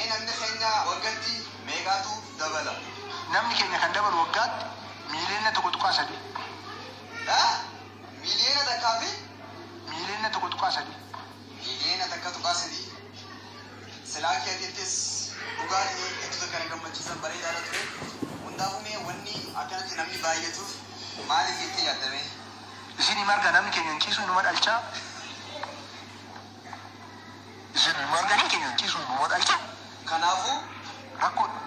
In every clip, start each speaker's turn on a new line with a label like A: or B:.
A: Mee namni keenya waggaatti meeqaatu dabala?
B: Namni keenya kan dabalu waggaatti miiliyoona tokko tuqaa sadii.
A: Miliyoona takkaa fi
B: miiliyoona tokko tuqaa sadii.
A: miliyoona takka tuqaa sadii. Silaa keetiittis dhugaatii hedduu kan gammachiisan bareedaadha ture. Hundaafuu mee wanni akkanatti namni baay'atuuf maaliif itti yaadame?
B: Isin marga namni keenya ciisu numa dhalchaa. Isin marga namni keenya ciisu numa dhalchaa.
A: Kanaafuu
B: Rakkoodha.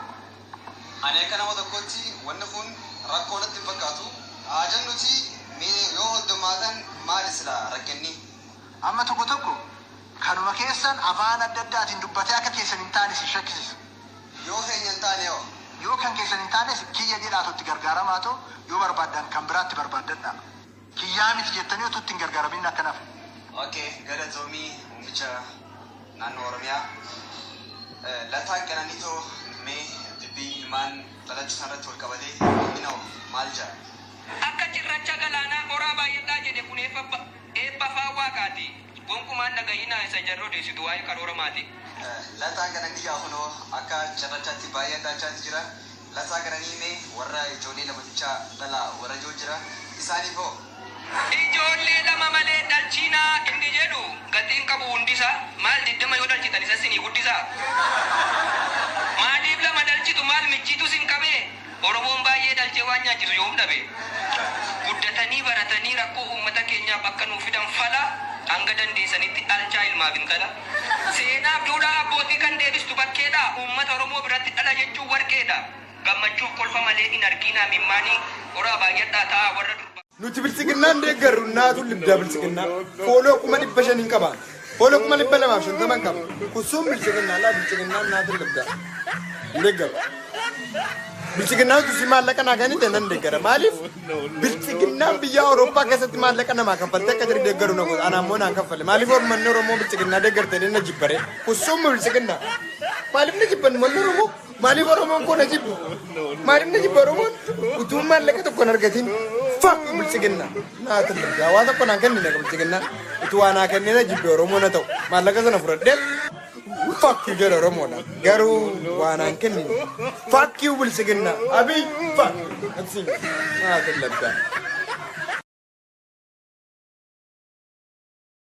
A: ani akka nama tokkotti wanni kun rakkoo natti hin fakkaatu. Haajan nuti yoo hoddomaatan maali silaa rakkinni?
B: Amma tokko tokko kanuma keessan afaan adda addaatiin dubbatee akka keessan hin taane si shakkisiisa.
A: Yoo keenya hin taane hoo?
B: Yoo kan keessan hin taanes kiyya jedhaatutti gargaaramaa ta'u yoo barbaaddan kan biraatti barbaaddadha. Kiyyaa miti jettanii otoo ittiin gargaaramin akkanaaf.
A: Okay, galatoomii uumicha naannoo Oromiyaa. Lataa Qananiitoo mee dubbii ilmaan dhalachuu sanarratti wal qabatee minoo maal jedha?
C: Akka cirracha galaanaa horaa baay'ataa jedhe kun eebba waaqaati. Gonkumaan dhagayinaa isa jarroo deessitu waa'ee karoora maati.
A: Lataa Qananii kunoo akka cirrachaatti baay'ataa jira. Lataa Qananii mee warra ijoollee lamatichaa dhalaa warra ijoo jira isaaniif hoo?
C: Ijoollee lama malee dhalchiinaa inni jedhu gatiin qabu hundisa maal 20 yoo dhalchitan isa sinii guddisa. Maaliif lama dhalchitu maal michiitu sin qabee? Oromoon baay'ee dhalchee waan nyaachisu yoo dhabe. Guddatanii baratanii rakkoo uummata keenyaaf akka nuuf fidan fala hanga dandeessanitti dhalchaa ilmaaf intala. Seenaaf duudhaa abbootii kan deebistu bakkeedha. Uummata Oromoo biratti dhala jechuun warqeedha. Gammachuuf kolfa malee hin arginaa mimmaanii horaa baay'adhaa ta'a warra durba.
D: Nuti bilchiginnaan deeggarru naatu libdaa bilchiginnaa fooloo kuma 500 hin qaban fooloo kuma 250 qaba kusuun bilchiginnaa laa bilchiginnaan naatu libdaa deeggaru bilchiginnaan tusi maallaqa naa kan hin nan deeggara maaliif bilchiginnaan biyya Awurooppaa keessatti maallaqa namaa kaffaltee akka jiru deeggaru na godha ana ammoo naan kaffalle maaliif ormanni Oromoo bilchiginnaa deeggartee na jibbare kusuun bilchiginnaa maaliif na jibban manni Oromoo maaliif Oromoon kun na jibbu maaliif na jibba Oromoon utuu maallaqa tokko hin argatin fuck bilchiginna naa tilda waa tokko naan kennine bilchiginna utuu waa naa kennine jibbe Oromoo na ta'u maallaqa sana fudhadhee fuck you jedha Oromoodha garuu waa naan kennine fuck you bilchiginna abii fuck naa tilda